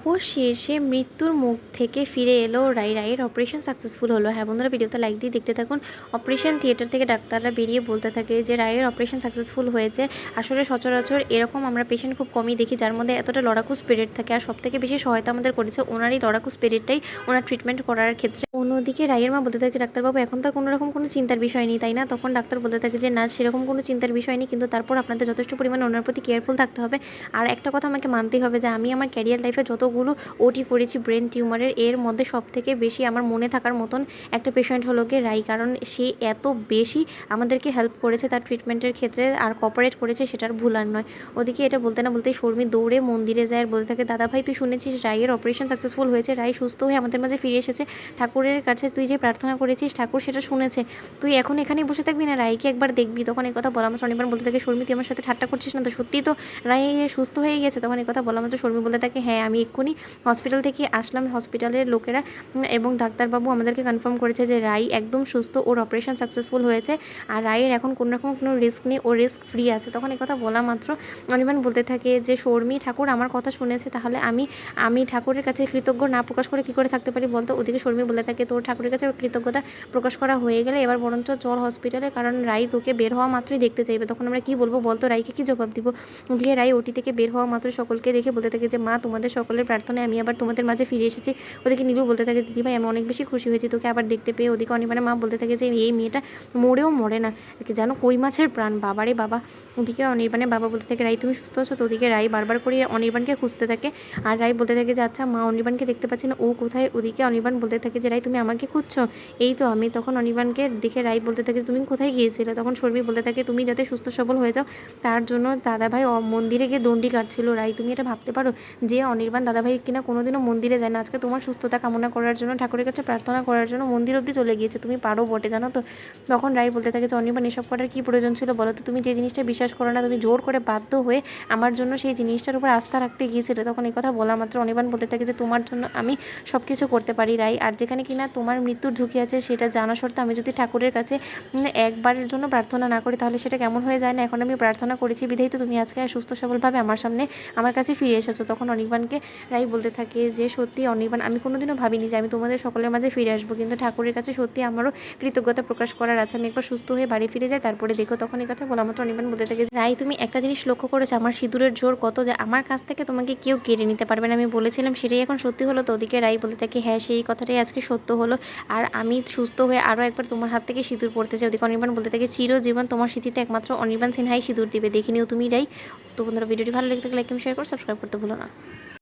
অবশেষে মৃত্যুর মুখ থেকে ফিরে এলো রায়ের অপারেশন সাকসেসফুল হলো। হ্যাঁ বন্ধুরা, ভিডিওটা লাইক দিয়ে দেখতে থাকুন। অপারেশন থিয়েটার থেকে ডাক্তাররা বেরিয়ে বলতে থাকে যে রায়ের অপারেশন সাকসেসফুল হয়েছে। আসলে সচরাচর এরকম আমরা পেশেন্ট খুব কমই দেখি যার মধ্যে এতটা লড়াকু স্পিরিট থাকে, আর সবথেকে বেশি সহায়তা আমাদের করেছে ওনারই লড়াকু স্পিরিটটাই ওনার ট্রিটমেন্ট করার ক্ষেত্রে। অন্যদিকে রায়ের মা বলতে থাকে, ডাক্তারবাবু এখন তার কোনো রকম কোনো চিন্তার বিষয় নেই, তাই না? তখন ডাক্তার বলতে থাকে যে না, সেরকম কোনো চিন্তার বিষয় নেই, কিন্তু তারপর আপনাদের যথেষ্ট পরিমাণে ওনার প্রতি কেয়ারফুল থাকতে হবে। আর একটা কথা আমাকে মানতেই হবে যে আমি আমার ক্যারিয়ার লাইফে যতগুলো ওটি করেছি ব্রেন টিউমারের, এর মধ্যে সবথেকে বেশি আমার মনে থাকার মতন একটা পেশেন্ট হলো গিয়ে রাই। কারণ সে এত বেশি আমাদেরকে হেল্প করেছে তার ট্রিটমেন্টের ক্ষেত্রে, আর কোঅপারেট করেছে, সেটার ভুল আর নয়। ওদিকে এটা বলতে না বলতেই শর্মী দৌড়ে মন্দিরে যায় আর বলতে থাকে, দাদা ভাই তুই শুনেছিস রাইয়ের অপারেশন সাকসেসফুল হয়েছে, রাই সুস্থ হয়ে আমাদের মাঝে ফিরে এসেছে। ঠাকুরের কাছে তুই যে প্রার্থনা করেছিস ঠাকুর সেটা শুনেছে, তুই এখন এখানেই বসে থাকবি না, রাইকে একবার দেখবি। তখন এই কথা বলা মাত্র অনির্বাণ বলতে থাকে, শর্মী তুই আমার সাথে ঠাট্টা করছিস না তো? সত্যিই তো রাই সুস্থ হয়ে গেছে? তখন এই কথা বলা মাত্র শর্মী বলতে থাকে, হ্যাঁ আমি এক্ষুনি হসপিটাল থেকে আসলাম, হসপিটালের লোকেরা এবং ডাক্তারবাবু আমাদেরকে কনফার্ম করেছে যে রাই একদম সুস্থ, ওর অপারেশন সাকসেসফুল হয়েছে, আর রাইয়ের এখন কোনো রকম কোনো রিস্ক নেই, ও রিস্ক ফ্রি আছে। তখন এই কথা বলা মাত্র অনির্বাণ বলতে থাকে যে শর্মী ঠাকুর আমার কথা শুনেছে, তাহলে আমি ঠাকুরের কাছে কৃতজ্ঞ না প্রকাশ করে কী করে থাকতে পারি বলতো? ওদিকে শর্মী বলে থাকে, তোর ঠাকুরের কাছে কৃতজ্ঞতা প্রকাশ করা হয়ে গেলে এবার বরঞ্চ চল হসপিটালে, কারণ রাই তোকে বের হওয়া মাত্রই দেখতে চাইবে। তখন আমরা কী বলবো বলতো? রাইকে কী জবাব দিব? দিয়ে রাই ওটি থেকে বের হওয়া মাত্র সকলকে দেখে বলতে থাকে যে মা, তোমাদের সকলের প্রার্থনায় আমি আবার তোমাদের মাঝে ফিরে এসেছি। ওদিকে নীলু বলতে থাকে, দিদিভাই আমি অনেক বেশি খুশি হয়েছি তোকে আবার দেখতে পেয়ে। ওদিকে অনির্বাণের মা বলতে থাকে যে এই মেয়েটা মরেও মরে না, জানো কই মাছের প্রাণ, বাবারে বাবা। ওদিকে অনির্বাণের বাবা বলতে থাকে, রাই তুমি সুস্থ আছো তো? ওদিকে রাই বারবার করে অনির্বাণকে খুঁজতে থাকে, আর রাই বলতে থাকে যে আচ্ছা মা, অনির্বাণকে দেখতে পাচ্ছি না, ও কোথায়? ওদিকে অনির্বাণ বলতে থাকে যে রাই তুমি আমাকে খুঁজছো? এই তো আমি। তখন অনির্বাণকে দেখে রাই বলতে থাকে, তুমি কোথায় গিয়েছিলে? তখন শর্মী বলতে থাকে, তুমি যাতে সুস্থ সবল হয়ে যাও তার জন্য দাদাভাই মন্দিরে গিয়ে দণ্ডি কাটছিল। রাই তুমি এটা ভাবতে পারো যে অনির্বাণ দাদাভাই কিনা কোনোদিনও মন্দিরে যায় না, আজকে তোমার সুস্থতা কামনা করার জন্য, ঠাকুরের কাছে প্রার্থনা করার জন্য মন্দির অবধি চলে গিয়েছে। তুমি পারো বটে, জানো তো? তখন রাই বলতে থাকে যে অনির্বাণ এসব করার কী প্রয়োজন ছিল বলো তো? তুমি যে জিনিসটা বিশ্বাস করো না, তুমি জোর করে বাধ্য হয়ে আমার জন্য সেই জিনিসটার উপর আস্থা রাখতে গিয়েছিলে। তখন এই কথা বলা মাত্র অনির্বাণ বলতে থাকে যে তোমার জন্য আমি সব কিছু করতে পারি রাই, আর যেখানে কিনা তোমার মৃত্যুর ঝুঁকি আছে সেটা জানা সত্ত্বেও আমি যদি ঠাকুরের কাছে একবারের জন্য প্রার্থনা না করি তাহলে সেটা কেমন হয়ে যায় না? এখন আমি প্রার্থনা করেছি বিধাই তো তুমি আজকে সুস্থ সবলভাবে আমার সামনে আমার কাছে ফিরে এসেছো। তখন অনির্বাণকে রাই বলতে থাকে যে সত্যি অনির্বাণ, আমি কোনোদিনও ভাবিনি যে আমি তোমাদের সকলের মাঝে ফিরে আসবো, কিন্তু ঠাকুরের কাছে সত্যি আমারও কৃতজ্ঞতা প্রকাশ করার আছে। আমি একবার সুস্থ হয়ে বাড়ি ফিরে যাই, তারপরে দেখো। তখন এই কথা বলা মাত্র অনির্বাণ বলতে থাকে, রাই তুমি একটা জিনিস লক্ষ্য করেছো আমার সিঁদুরের জোর কত, যে আমার কাছ থেকে তোমাকে কেউ কেড়ে নিতে পারবে না? আমি বলেছিলাম সেটাই এখন সত্যি হলো তো? ওদিকে রাই বলতে থাকে, হ্যাঁ সেই কথাটাই আজকে সত্য হলো, আর আমি সুস্থ হয়ে আরও একবার তোমার হাত থেকে সিঁদুর পড়তে চাই। ওদিকে অনির্বাণ বলতে থাকে, চিরজীবন তোমার স্মৃতিতে একমাত্র অনির্বাণ সিনহাই সিঁদুর দিবে, দেখে নিও তুমি রাই। তো বন্ধুরা, ভিডিওটি ভালো লেগে থাকলে লাইক এবং শেয়ার করে সাবস্ক্রাইব করতে ভুলো না।